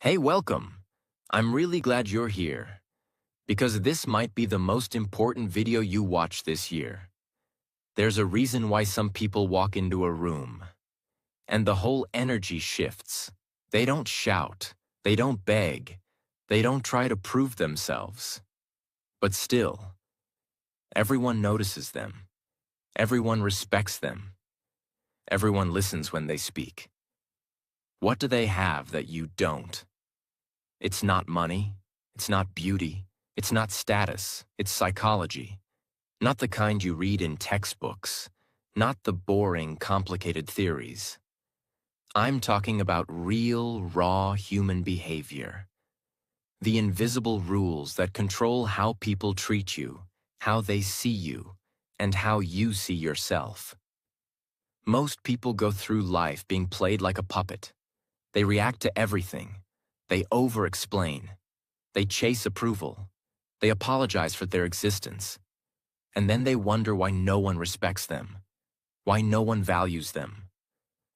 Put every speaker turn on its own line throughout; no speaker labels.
Hey, welcome. I'm really glad you're here, because this might be the most important video you watch this year. There's a reason why some people walk into a room, and the whole energy shifts. They don't shout, they don't beg, they don't try to prove themselves. But still, everyone notices them, everyone respects them, everyone listens when they speak. What do they have that you don't? It's not money, it's not beauty, it's not status, it's psychology. Not the kind you read in textbooks, not the boring, complicated theories. I'm talking about real, raw human behavior. The invisible rules that control how people treat you, how they see you, and how you see yourself. Most people go through life being played like a puppet. They react to everything. They over-explain. They chase approval. They apologize for their existence. And then they wonder why no one respects them, why no one values them,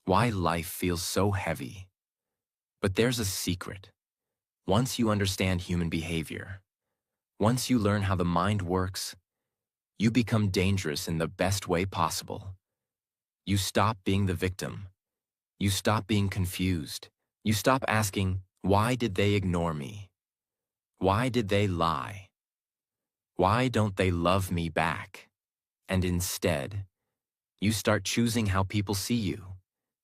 why life feels so heavy. But there's a secret. Once you understand human behavior, once you learn how the mind works, you become dangerous in the best way possible. You stop being the victim. You stop being confused. You stop asking, why did they ignore me? Why did they lie? Why don't they love me back? And instead, you start choosing how people see you.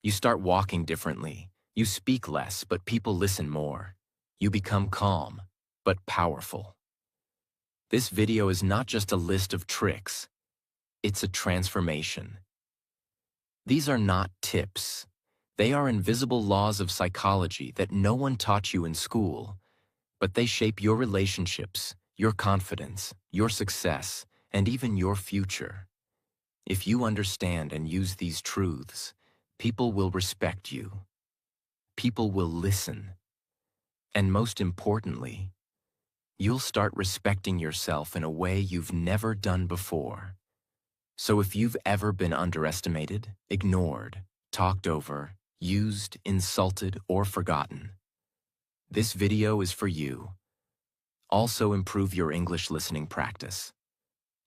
You start walking differently. You speak less, but people listen more. You become calm, but powerful. This video is not just a list of tricks. It's a transformation. These are not tips. They are invisible laws of psychology that no one taught you in school, but they shape your relationships, your confidence, your success, and even your future. If you understand and use these truths, people will respect you. People will listen. And most importantly, you'll start respecting yourself in a way you've never done before. So if you've ever been underestimated, ignored, talked over, used, insulted, or forgotten, this video is for you. Also improve your English listening practice.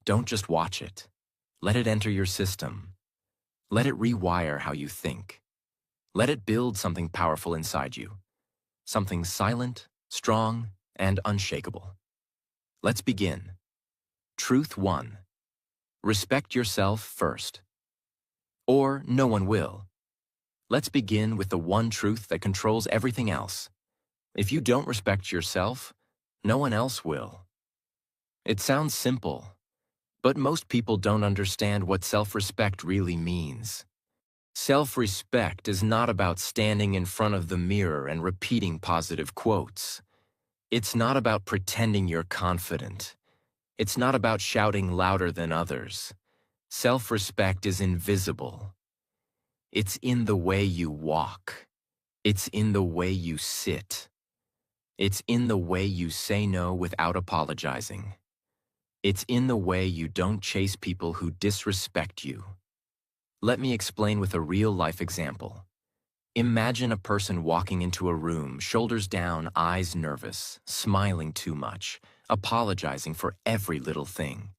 Don't just watch it. Let it enter your system. Let it rewire how you think. Let it build something powerful inside you. Something silent, strong, and unshakable. Let's begin. Truth 1. Respect yourself first. Or no one will. Let's begin with the one truth that controls everything else. If you don't respect yourself, no one else will. It sounds simple, but most people don't understand what self-respect really means. Self-respect is not about standing in front of the mirror and repeating positive quotes. It's not about pretending you're confident. It's not about shouting louder than others. Self-respect is invisible. It's in the way you walk. It's in the way you sit. It's in the way you say no without apologizing. It's in the way you don't chase people who disrespect you. Let me explain with a real-life example. Imagine a person walking into a room, shoulders down, eyes nervous, smiling too much, apologizing for every little thing.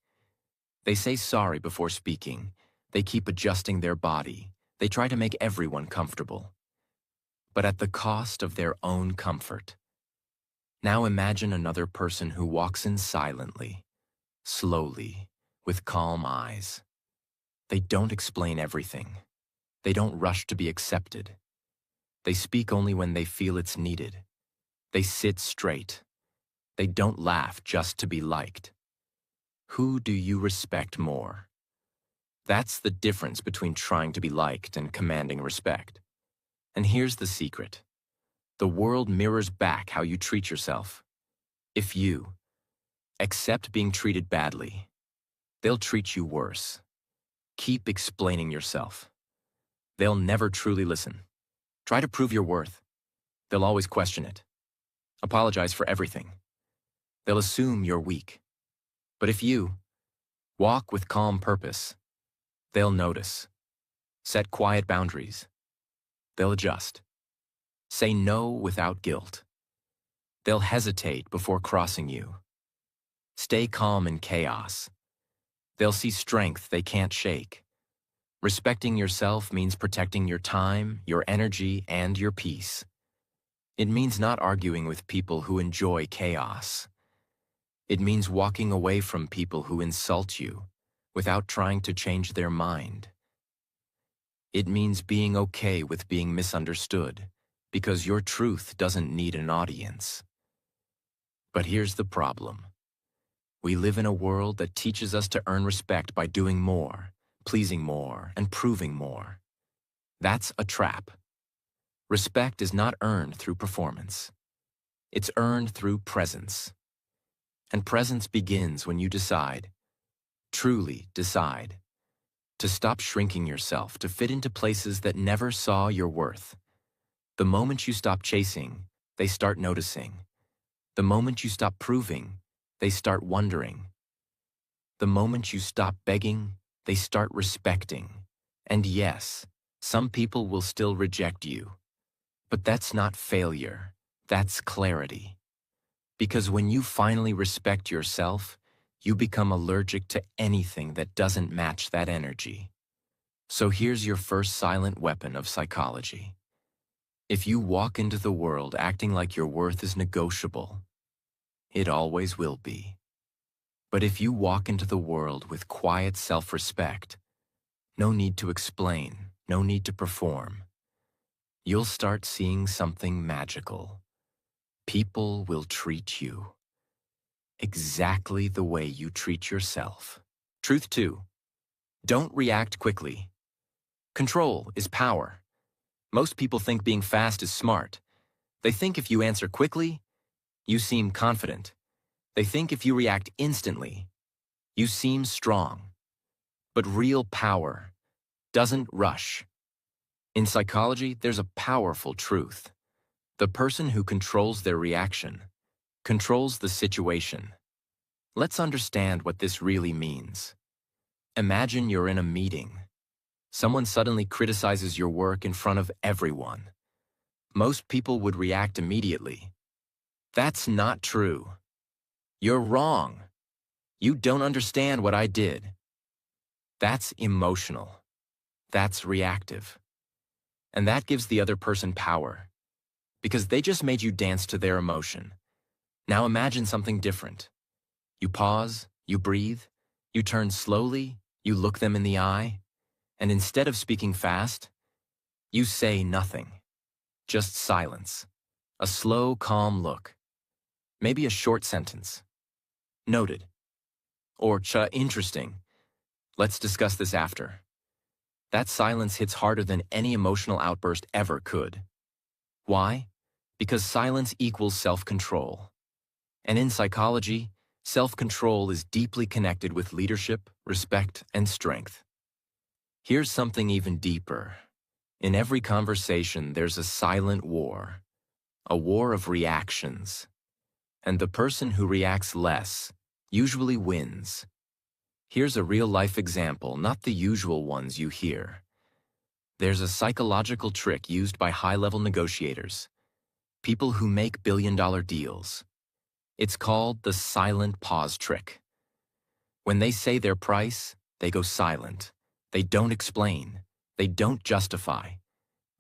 They say sorry before speaking. They keep adjusting their body. They try to make everyone comfortable, but at the cost of their own comfort. Now imagine another person who walks in silently, slowly, with calm eyes. They don't explain everything. They don't rush to be accepted. They speak only when they feel it's needed. They sit straight. They don't laugh just to be liked. Who do you respect more? That's the difference between trying to be liked and commanding respect. And here's the secret. The world mirrors back how you treat yourself. If you accept being treated badly, they'll treat you worse. Keep explaining yourself. They'll never truly listen. Try to prove your worth. They'll always question it. Apologize for everything. They'll assume you're weak. But if you walk with calm purpose, they'll notice. Set quiet boundaries. They'll adjust. Say no without guilt. They'll hesitate before crossing you. Stay calm in chaos. They'll see strength they can't shake. Respecting yourself means protecting your time, your energy, and your peace. It means not arguing with people who enjoy chaos. It means walking away from people who insult you without trying to change their mind. It means being okay with being misunderstood because your truth doesn't need an audience. But here's the problem. We live in a world that teaches us to earn respect by doing more, pleasing more, and proving more. That's a trap. Respect is not earned through performance. It's earned through presence. And presence begins when you decide, truly decide, to stop shrinking yourself to fit into places that never saw your worth. The moment you stop chasing, they start noticing. The moment you stop proving, they start wondering. The moment you stop begging, they start respecting. And yes, some people will still reject you. But that's not failure, that's clarity. Because when you finally respect yourself, you become allergic to anything that doesn't match that energy. So here's your first silent weapon of psychology. If you walk into the world acting like your worth is negotiable, it always will be. But if you walk into the world with quiet self-respect, no need to explain, no need to perform, you'll start seeing something magical. People will treat you exactly the way you treat yourself. Truth 2. Don't react quickly. Control is power. Most people think being fast is smart. They think if you answer quickly, you seem confident. They think if you react instantly, you seem strong. But real power doesn't rush. In psychology, there's a powerful truth. The person who controls their reaction controls the situation. Let's understand what this really means. Imagine you're in a meeting. Someone suddenly criticizes your work in front of everyone. Most people would react immediately. That's not true. You're wrong. You don't understand what I did. That's emotional. That's reactive. And that gives the other person power, because they just made you dance to their emotion. Now imagine something different. You pause, you breathe, you turn slowly, you look them in the eye, and instead of speaking fast, you say nothing. Just silence. A slow, calm look. Maybe a short sentence. Noted. Or interesting. Let's discuss this after. That silence hits harder than any emotional outburst ever could. Why? Because silence equals self-control. And in psychology, self-control is deeply connected with leadership, respect, and strength. Here's something even deeper. In every conversation, there's a silent war. A war of reactions. And the person who reacts less usually wins. Here's a real-life example, not the usual ones you hear. There's a psychological trick used by high-level negotiators, people who make billion-dollar deals. It's called the silent pause trick. When they say their price, they go silent. They don't explain. They don't justify.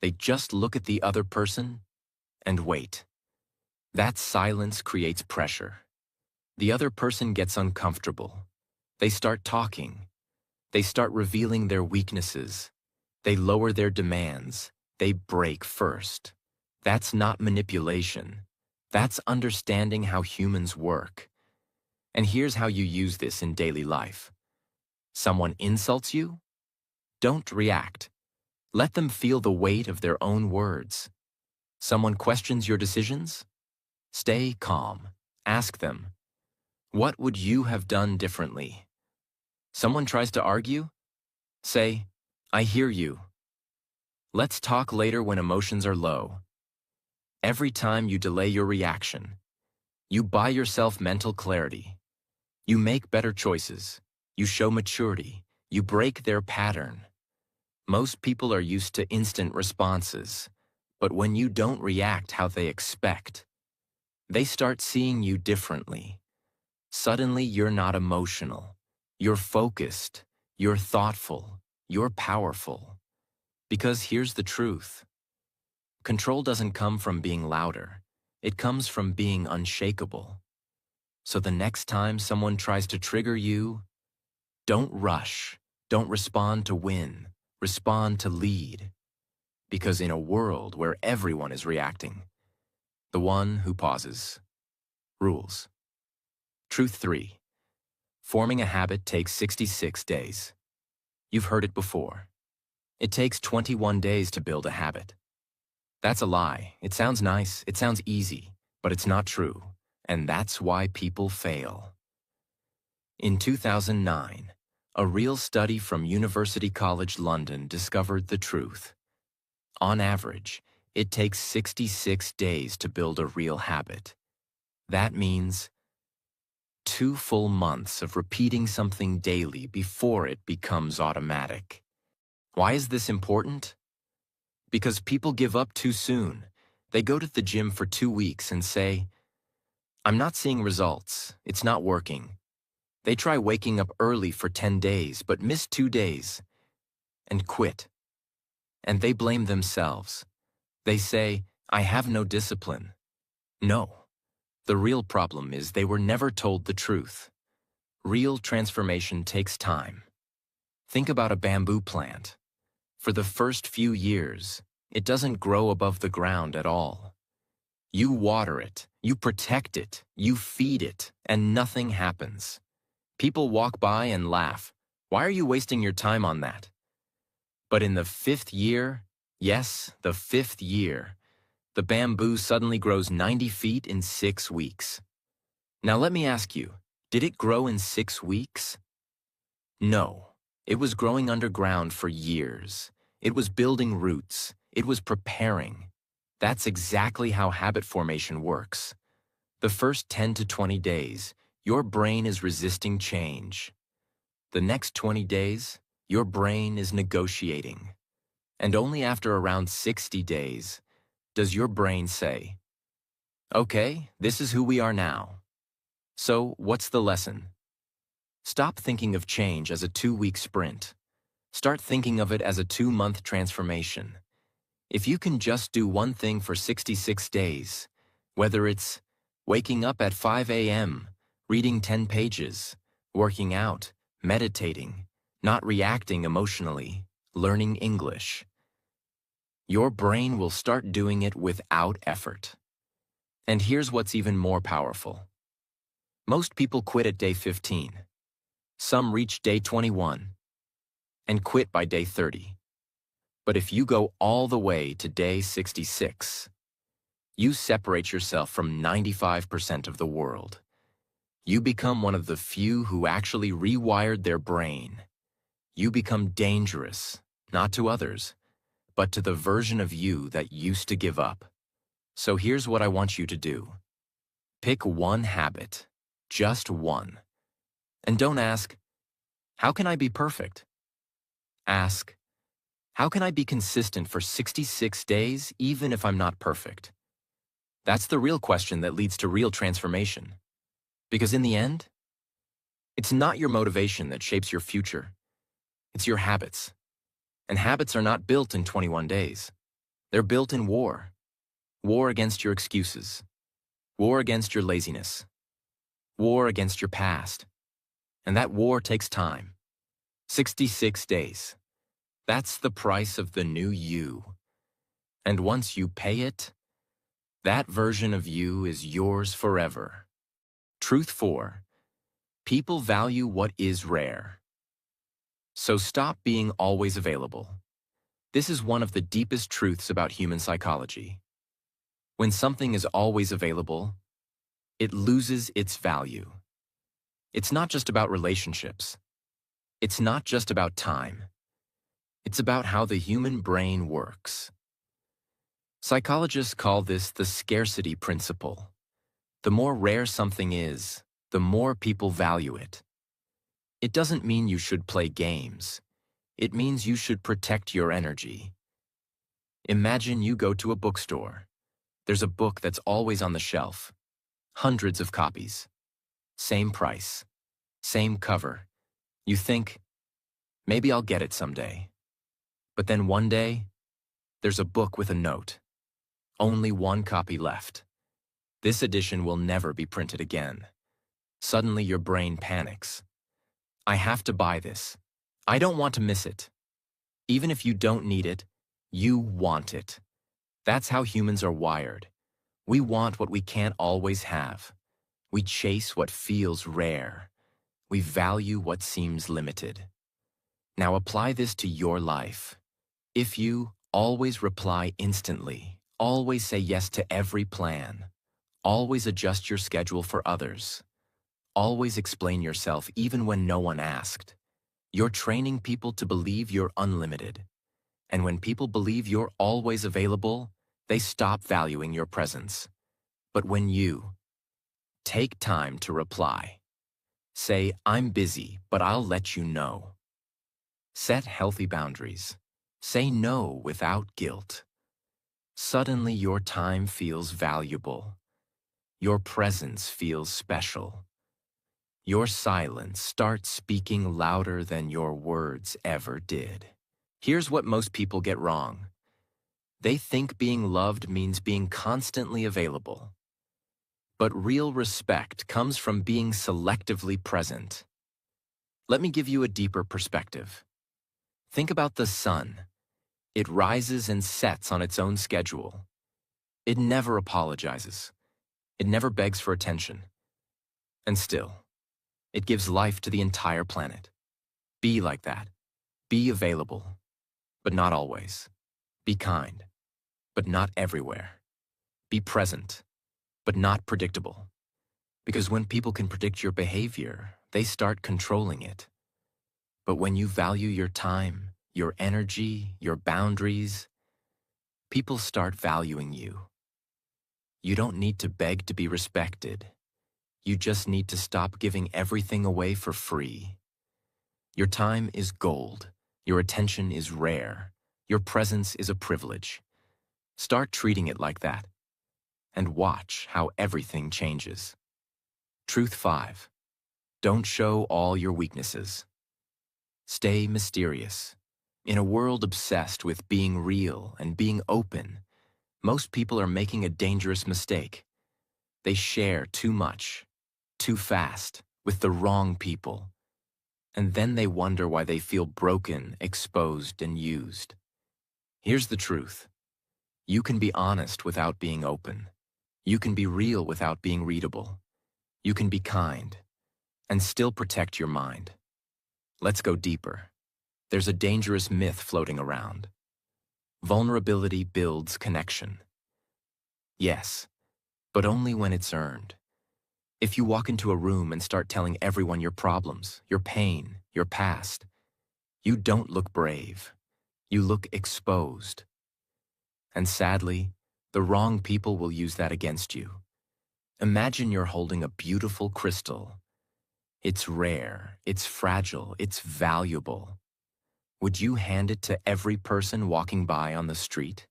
They just look at the other person and wait. That silence creates pressure. The other person gets uncomfortable. They start talking. They start revealing their weaknesses. They lower their demands. They break first. That's not manipulation. That's understanding how humans work. And here's how you use this in daily life. Someone insults you? Don't react. Let them feel the weight of their own words. Someone questions your decisions? Stay calm. Ask them, what would you have done differently? Someone tries to argue? Say, I hear you. Let's talk later when emotions are low. Every time you delay your reaction, you buy yourself mental clarity. You make better choices. You show maturity. You break their pattern. Most people are used to instant responses, but when you don't react how they expect, They start seeing you differently. Suddenly, you're not emotional. You're focused. You're thoughtful. You're powerful. Because here's the truth. Control doesn't come from being louder. It comes from being unshakable. So the next time someone tries to trigger you, don't rush. Don't respond to win. Respond to lead. Because in a world where everyone is reacting, the one who pauses rules. Truth 3. Forming a habit takes 66 days. You've heard it before. It takes 21 days to build a habit. That's a lie. It sounds nice, it sounds easy, but it's not true. And that's why people fail. In 2009, a real study from University College London discovered the truth. On average, it takes 66 days to build a real habit. That means 2 full months of repeating something daily before it becomes automatic. Why is this important? Because people give up too soon. They go to the gym for 2 weeks and say, "I'm not seeing results. It's not working." They try waking up early for 10 days but miss 2 days and quit. And they blame themselves. They say, "I have no discipline." No. The real problem is they were never told the truth. Real transformation takes time. Think about a bamboo plant. For the first few years, it doesn't grow above the ground at all. You water it, you protect it, you feed it, and nothing happens. People walk by and laugh. Why are you wasting your time on that? But in the 5th year, yes, the 5th year, the bamboo suddenly grows 90 feet in 6 weeks. Now let me ask you, did it grow in 6 weeks? No. It was growing underground for years. It was building roots. It was preparing. That's exactly how habit formation works. The first 10 to 20 days, your brain is resisting change. The next 20 days, your brain is negotiating. And only after around 60 days, does your brain say, "Okay, this is who we are now." So, what's the lesson? Stop thinking of change as a 2-week sprint. Start thinking of it as a 2-month transformation. If you can just do one thing for 66 days, whether it's waking up at 5 a.m., reading 10 pages, working out, meditating, not reacting emotionally, learning English, your brain will start doing it without effort. And here's what's even more powerful. Most people quit at day 15. Some reach day 21 and quit by day 30. But if you go all the way to day 66, you separate yourself from 95% of the world. You become one of the few who actually rewired their brain. You become dangerous, not to others, but to the version of you that used to give up. So here's what I want you to do. Pick one habit, just one. And don't ask, "How can I be perfect?" Ask, "How can I be consistent for 66 days even if I'm not perfect?" That's the real question that leads to real transformation. Because in the end, it's not your motivation that shapes your future. It's your habits. And habits are not built in 21 days. They're built in war. War against your excuses. War against your laziness. War against your past. And that war takes time. 66 days. That's the price of the new you. And once you pay it, that version of you is yours forever. Truth 4. People value what is rare. So stop being always available. This is one of the deepest truths about human psychology. When something is always available, it loses its value. It's not just about relationships. It's not just about time. It's about how the human brain works. Psychologists call this the scarcity principle. The more rare something is, the more people value it. It doesn't mean you should play games. It means you should protect your energy. Imagine you go to a bookstore. There's a book that's always on the shelf. Hundreds of copies. Same price. Same cover. You think, maybe I'll get it someday. But then one day, there's a book with a note. Only one copy left. This edition will never be printed again. Suddenly your brain panics. I have to buy this. I don't want to miss it. Even if you don't need it, you want it. That's how humans are wired. We want what we can't always have. We chase what feels rare. We value what seems limited. Now apply this to your life. If you always reply instantly, always say yes to every plan, always adjust your schedule for others, always explain yourself even when no one asked, you're training people to believe you're unlimited. And when people believe you're always available, they stop valuing your presence. But when you take time to reply, say, I'm busy, but I'll let you know. Set healthy boundaries. Say no without guilt. Suddenly your time feels valuable. Your presence feels special. Your silence starts speaking louder than your words ever did. Here's what most people get wrong. They think being loved means being constantly available. But real respect comes from being selectively present. Let me give you a deeper perspective. Think about the sun. It rises and sets on its own schedule. It never apologizes. It never begs for attention. And still, it gives life to the entire planet. Be like that. Be available, but not always. Be kind, but not everywhere. Be present, but not predictable. Because when people can predict your behavior, they start controlling it. But when you value your time, your energy, your boundaries, people start valuing you. You don't need to beg to be respected. You just need to stop giving everything away for free. Your time is gold. Your attention is rare. Your presence is a privilege. Start treating it like that, and watch how everything changes. Truth 5. Don't show all your weaknesses. Stay mysterious. In a world obsessed with being real and being open, most people are making a dangerous mistake. They share too much, too fast, with the wrong people. And then they wonder why they feel broken, exposed, and used. Here's the truth. You can be honest without being open. You can be real without being readable. You can be kind and still protect your mind. Let's go deeper. There's a dangerous myth floating around. Vulnerability builds connection. Yes, but only when it's earned. If you walk into a room and start telling everyone your problems, your pain, your past, you don't look brave. You look exposed. And sadly, the wrong people will use that against you. Imagine you're holding a beautiful crystal. It's rare, it's fragile, it's valuable. Would you hand it to every person walking by on the street?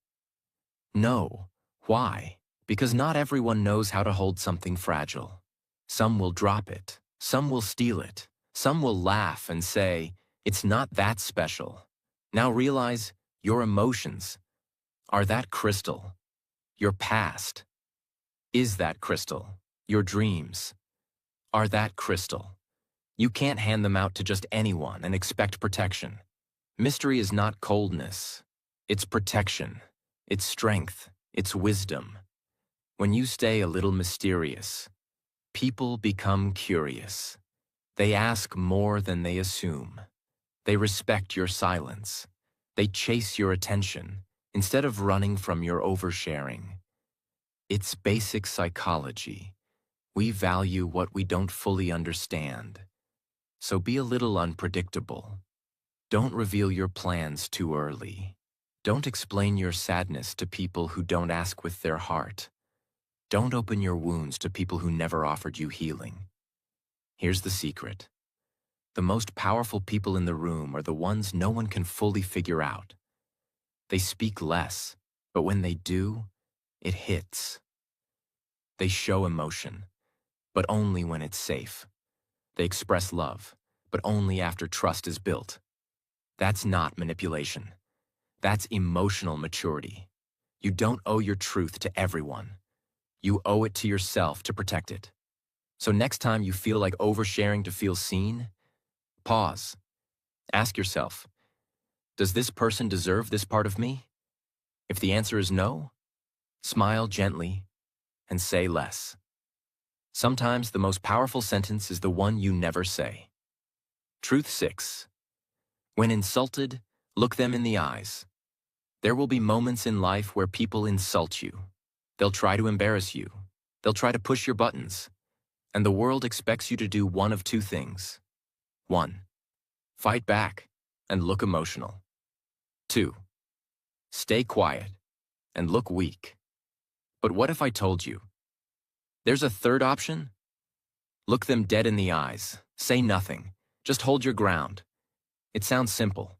No. Why? Because not everyone knows how to hold something fragile. Some will drop it. Some will steal it. Some will laugh and say, it's not that special. Now realize your emotions are that crystal. Your past is that crystal. Your dreams are that crystal. You can't hand them out to just anyone and expect protection. Mystery is not coldness. It's protection. It's strength. It's wisdom. When you stay a little mysterious, people become curious. They ask more than they assume. They respect your silence. They chase your attention instead of running from your oversharing. It's basic psychology. We value what we don't fully understand. So be a little unpredictable. Don't reveal your plans too early. Don't explain your sadness to people who don't ask with their heart. Don't open your wounds to people who never offered you healing. Here's the secret. The most powerful people in the room are the ones no one can fully figure out. They speak less, but when they do, it hits. They show emotion. but only when it's safe. They express love, but only after trust is built. That's not manipulation. That's emotional maturity. You don't owe your truth to everyone. You owe it to yourself to protect it. So next time you feel like oversharing to feel seen, pause. Ask yourself, does this person deserve this part of me? If the answer is no, smile gently and say less. Sometimes the most powerful sentence is the one you never say. Truth 6. When insulted, look them in the eyes. There will be moments in life where people insult you. They'll try to embarrass you. They'll try to push your buttons. And the world expects you to do one of two things. 1. Fight back and look emotional. 2. Stay quiet and look weak. But what if I told you? There's a third option? Look them dead in the eyes. Say nothing. Just hold your ground. It sounds simple,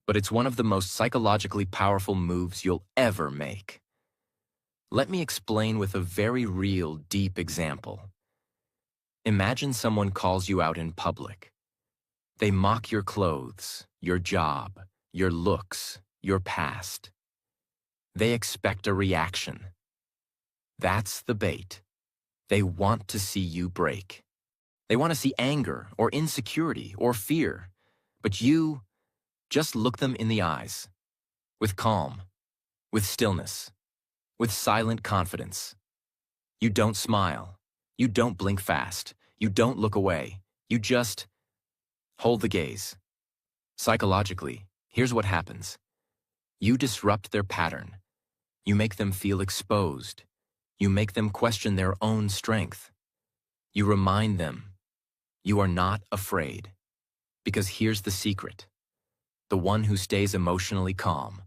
but it's one of the most psychologically powerful moves you'll ever make. Let me explain with a very real, deep example. Imagine someone calls you out in public. They mock your clothes, your job, your looks, your past. They expect a reaction. That's the bait. They want to see you break. They want to see anger or insecurity or fear. But you just look them in the eyes, with calm, with stillness, with silent confidence. You don't smile. You don't blink fast. You don't look away. You just hold the gaze. Psychologically, here's what happens. You disrupt their pattern. You make them feel exposed. You make them question their own strength. You remind them you are not afraid. Because here's the secret. The one who stays emotionally calm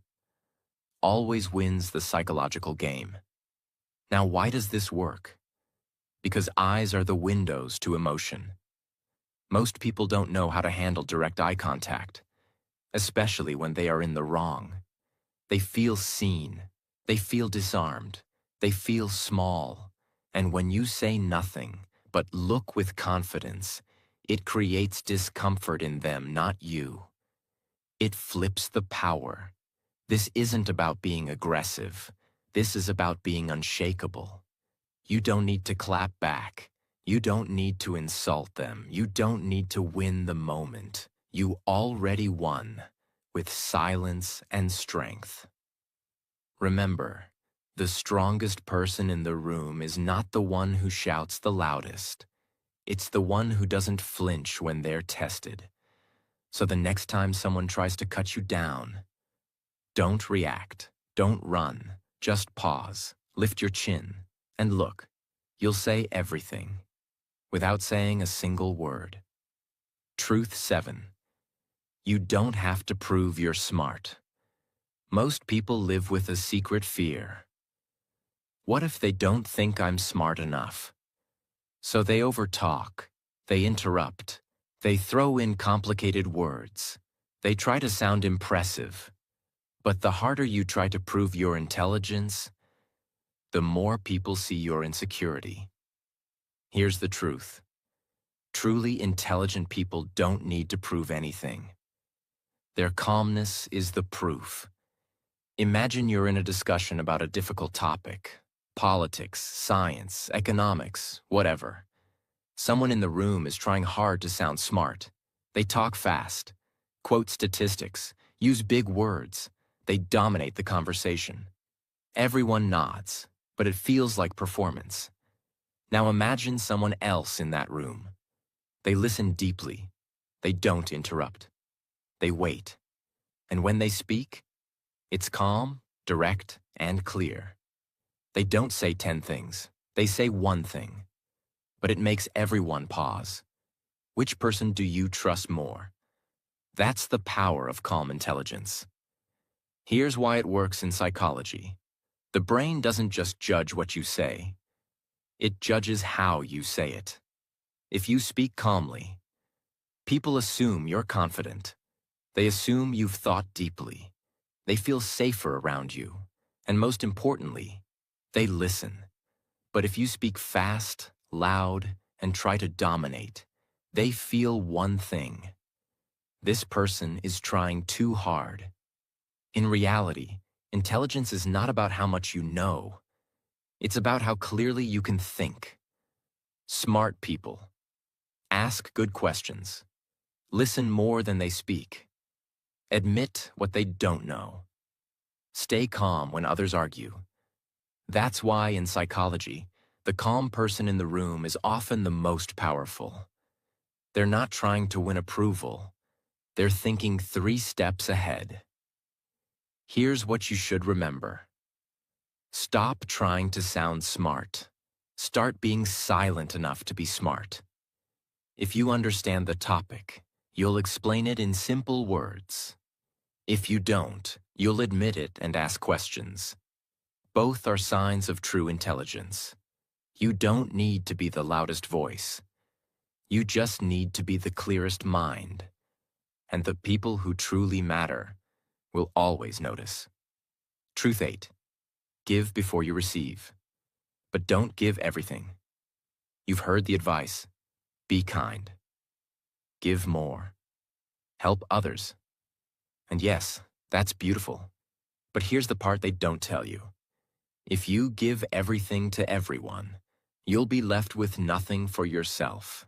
always wins the psychological game. Now, why does this work? Because eyes are the windows to emotion. Most people don't know how to handle direct eye contact, especially when they are in the wrong. They feel seen. They feel disarmed. They feel small. And when you say nothing, but look with confidence, it creates discomfort in them, not you. It flips the power. This isn't about being aggressive. This is about being unshakable. You don't need to clap back. You don't need to insult them. You don't need to win the moment. You already won with silence and strength. Remember, the strongest person in the room is not the one who shouts the loudest. It's the one who doesn't flinch when they're tested. So the next time someone tries to cut you down, don't react, don't run, just pause, lift your chin, and look. You'll say everything, without saying a single word. Truth 7. You don't have to prove you're smart. Most people live with a secret fear. What if they don't think I'm smart enough? So they overtalk, they interrupt, they throw in complicated words, they try to sound impressive. But the harder you try to prove your intelligence, the more people see your insecurity. Here's the truth. Truly intelligent people don't need to prove anything. Their calmness is the proof. Imagine you're in a discussion about a difficult topic. Politics, science, economics, whatever. Someone in the room is trying hard to sound smart. They talk fast, quote statistics, use big words. They dominate the conversation. Everyone nods, but it feels like performance. Now imagine someone else in that room. They listen deeply. They don't interrupt. They wait. And when they speak, it's calm, direct, and clear. They don't say 10 things. They say one thing. But it makes everyone pause. Which person do you trust more? That's the power of calm intelligence. Here's why it works in psychology. The brain doesn't just judge what you say. It judges how you say it. If you speak calmly, people assume you're confident. They assume you've thought deeply. They feel safer around you. And most importantly, they listen. But if you speak fast, loud, and try to dominate, they feel one thing: this person is trying too hard. In reality, intelligence is not about how much you know. It's about how clearly you can think. Smart people ask good questions, listen more than they speak, admit what they don't know, stay calm when others argue. That's why in psychology, the calm person in the room is often the most powerful. They're not trying to win approval. They're thinking 3 steps ahead. Here's what you should remember. Stop trying to sound smart. Start being silent enough to be smart. If you understand the topic, you'll explain it in simple words. If you don't, you'll admit it and ask questions. Both are signs of true intelligence. You don't need to be the loudest voice. You just need to be the clearest mind. And the people who truly matter will always notice. Truth 8. Give before you receive. But don't give everything. You've heard the advice. Be kind. Give more. Help others. And yes, that's beautiful. But here's the part they don't tell you. If you give everything to everyone, you'll be left with nothing for yourself.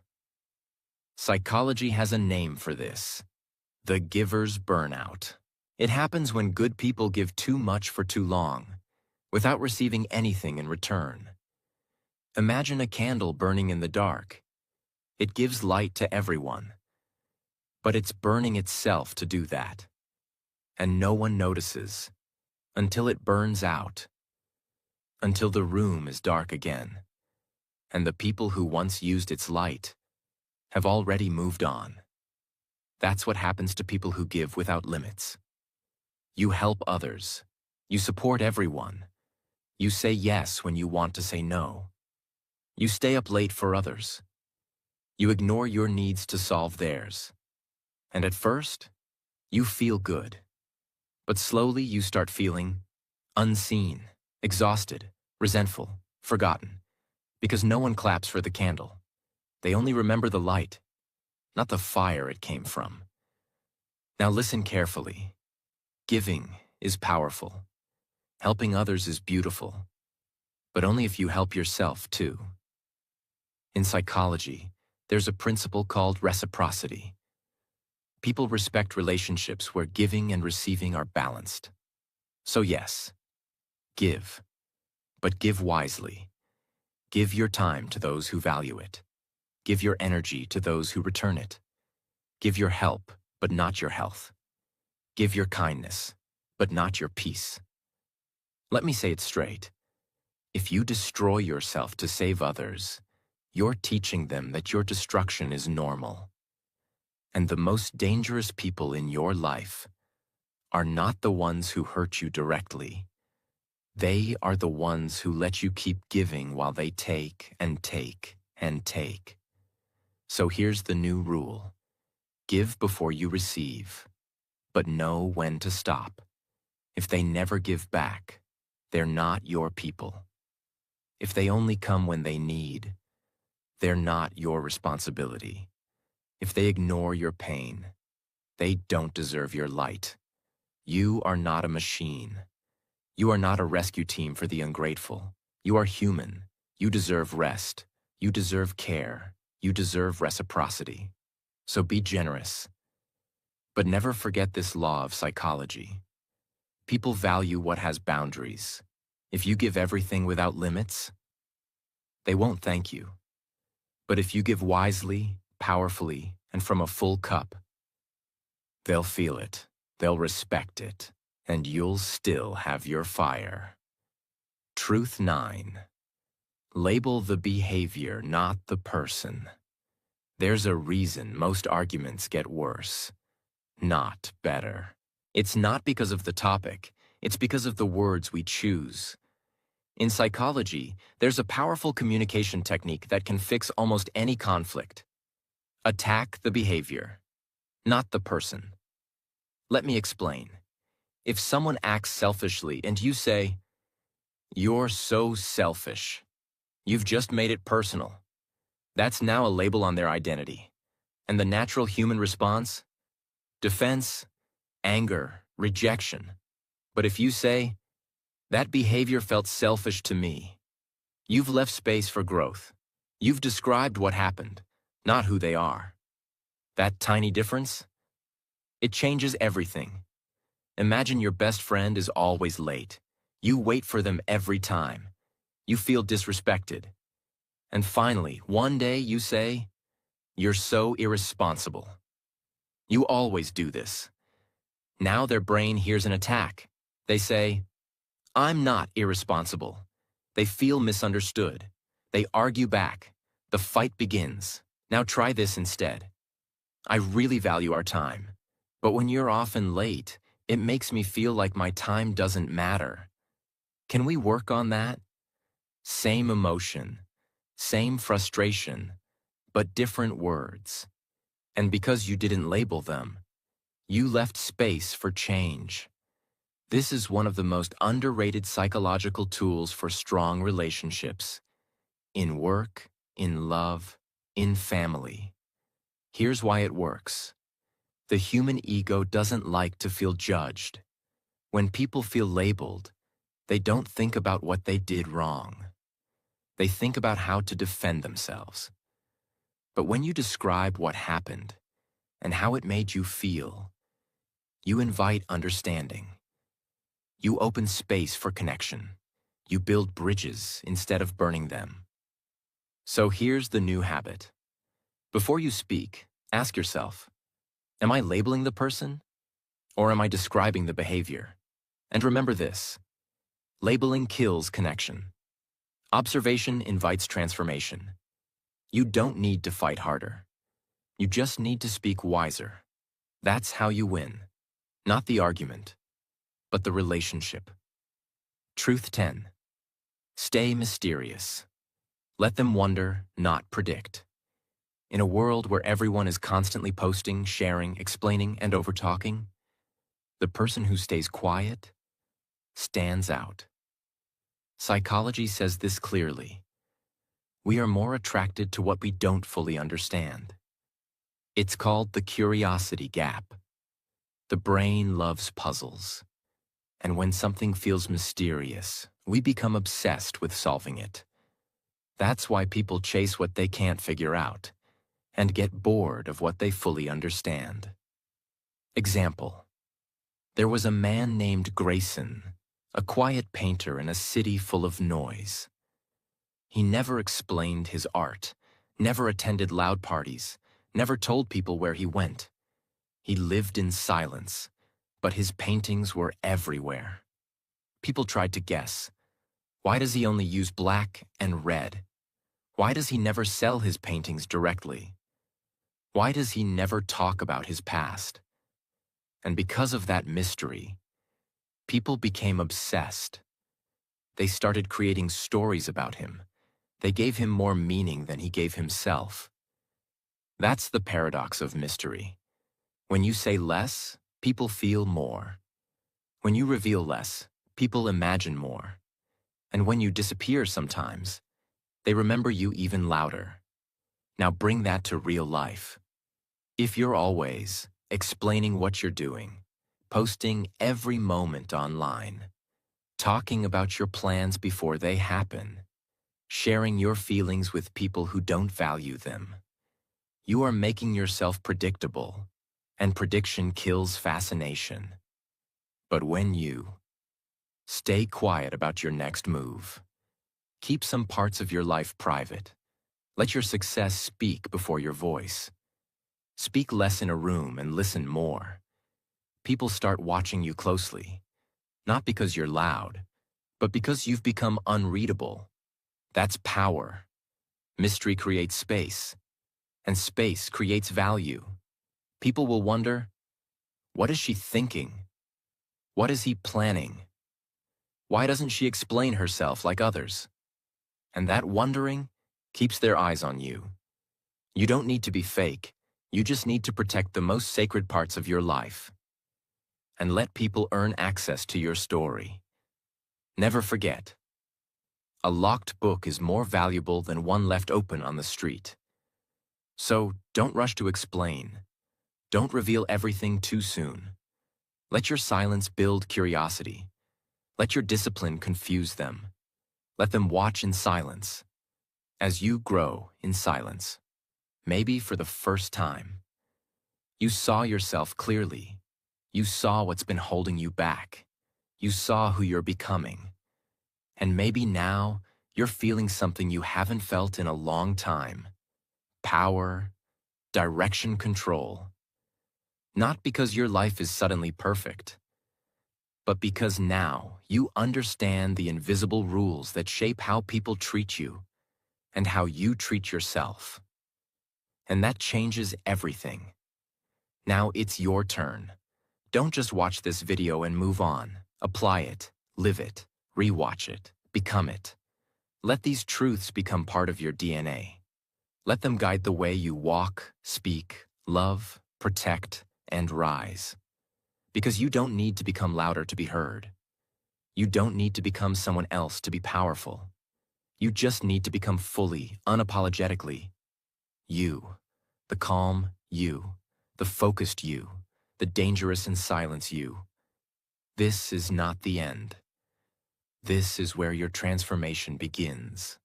Psychology has a name for this: the giver's burnout. It happens when good people give too much for too long, without receiving anything in return. Imagine a candle burning in the dark. It gives light to everyone, but it's burning itself to do that. And no one notices until it burns out, until the room is dark again, and the people who once used its light have already moved on. That's what happens to people who give without limits. You help others. You support everyone. You say yes when you want to say no. You stay up late for others. You ignore your needs to solve theirs. And at first, you feel good. But slowly you start feeling unseen, exhausted, resentful, forgotten, because no one claps for the candle. They only remember the light, not the fire it came from. Now listen carefully. Giving is powerful. Helping others is beautiful, but only if you help yourself too. In psychology, there's a principle called reciprocity. People respect relationships where giving and receiving are balanced. So yes, give, but give wisely. Give your time to those who value it. Give your energy to those who return it. Give your help, but not your health. Give your kindness, but not your peace. Let me say it straight. If you destroy yourself to save others, you're teaching them that your destruction is normal. And the most dangerous people in your life are not the ones who hurt you directly. They are the ones who let you keep giving while they take and take and take. So here's the new rule. Give before you receive, but know when to stop. If they never give back, they're not your people. If they only come when they need, they're not your responsibility. If they ignore your pain, they don't deserve your light. You are not a machine. You are not a rescue team for the ungrateful. You are human. You deserve rest. You deserve care. You deserve reciprocity. So be generous. But never forget this law of psychology. People value what has boundaries. If you give everything without limits, they won't thank you. But if you give wisely, powerfully, and from a full cup, they'll feel it, they'll respect it, and you'll still have your fire. Truth 9. Label the behavior, not the person. There's a reason most arguments get worse, not better. It's not because of the topic, it's because of the words we choose. In psychology, there's a powerful communication technique that can fix almost any conflict. Attack the behavior, not the person. Let me explain. If someone acts selfishly and you say, "You're so selfish," you've just made it personal. That's now a label on their identity. And the natural human response? Defense, anger, rejection. But if you say, that behavior felt selfish to me, you've left space for growth. You've described what happened, not who they are. That tiny difference? It changes everything. Imagine your best friend is always late. You wait for them every time. You feel disrespected. And finally, one day you say, "You're so irresponsible. You always do this." Now their brain hears an attack. They say, "I'm not irresponsible." They feel misunderstood. They argue back. The fight begins. Now try this instead. "I really value our time. But when you're often late, it makes me feel like my time doesn't matter. Can we work on that?" Same emotion, same frustration, but different words. And because you didn't label them, you left space for change. This is one of the most underrated psychological tools for strong relationships. In work, in love, in family. Here's why it works. The human ego doesn't like to feel judged. When people feel labeled, they don't think about what they did wrong. They think about how to defend themselves. But when you describe what happened and how it made you feel, you invite understanding. You open space for connection. You build bridges instead of burning them. So here's the new habit. Before you speak, ask yourself, am I labeling the person? Or am I describing the behavior? And remember this, labeling kills connection. Observation invites transformation. You don't need to fight harder. You just need to speak wiser. That's how you win. Not the argument, but the relationship. Truth 10. Stay mysterious. Let them wonder, not predict. In a world where everyone is constantly posting, sharing, explaining, and overtalking, the person who stays quiet stands out. Psychology says this clearly. We are more attracted to what we don't fully understand. It's called the curiosity gap. The brain loves puzzles. And when something feels mysterious, we become obsessed with solving it. That's why people chase what they can't figure out and get bored of what they fully understand. Example. There was a man named Grayson, a quiet painter in a city full of noise. He never explained his art, never attended loud parties, never told people where he went. He lived in silence, but his paintings were everywhere. People tried to guess. Why does he only use black and red? Why does he never sell his paintings directly? Why does he never talk about his past? And because of that mystery, people became obsessed. They started creating stories about him. They gave him more meaning than he gave himself. That's the paradox of mystery. When you say less, people feel more. When you reveal less, people imagine more. And when you disappear sometimes, they remember you even louder. Now bring that to real life. If you're always explaining what you're doing, posting every moment online, talking about your plans before they happen, sharing your feelings with people who don't value them, you are making yourself predictable, and prediction kills fascination. But when you stay quiet about your next move, keep some parts of your life private, let your success speak before your voice. Speak less in a room and listen more. People start watching you closely, not because you're loud, but because you've become unreadable. That's power. Mystery creates space, and space creates value. People will wonder, what is she thinking? What is he planning? Why doesn't she explain herself like others? And that wondering keeps their eyes on you. You don't need to be fake. You just need to protect the most sacred parts of your life. And let people earn access to your story. Never forget, a locked book is more valuable than one left open on the street. So don't rush to explain. Don't reveal everything too soon. Let your silence build curiosity. Let your discipline confuse them. Let them watch in silence. As you grow in silence, maybe for the first time, you saw yourself clearly. You saw what's been holding you back. You saw who you're becoming. And maybe now you're feeling something you haven't felt in a long time. Power, direction, control. Not because your life is suddenly perfect, but because now you understand the invisible rules that shape how people treat you and how you treat yourself. And that changes everything. Now it's your turn. Don't just watch this video and move on. Apply it, live it, rewatch it, become it. Let these truths become part of your DNA. Let them guide the way you walk, speak, love, protect, and rise. Because you don't need to become louder to be heard. You don't need to become someone else to be powerful. You just need to become fully, unapologetically you. The calm you, the focused you, the dangerous and silence you. This is not the end. This is where your transformation begins.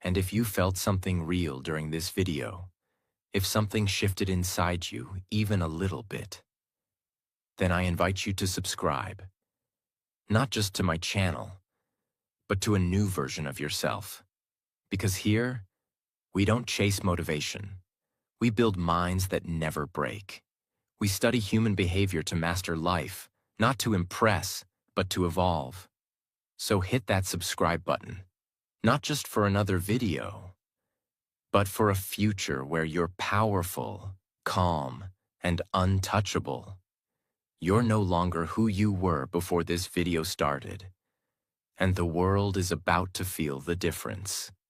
And if you felt something real during this video, if something shifted inside you even a little bit, then I invite you to subscribe. Not just to my channel, but to a new version of yourself. Because here, we don't chase motivation. We build minds that never break. We study human behavior to master life, not to impress, but to evolve. So hit that subscribe button, not just for another video, but for a future where you're powerful, calm, and untouchable. You're no longer who you were before this video started, and the world is about to feel the difference.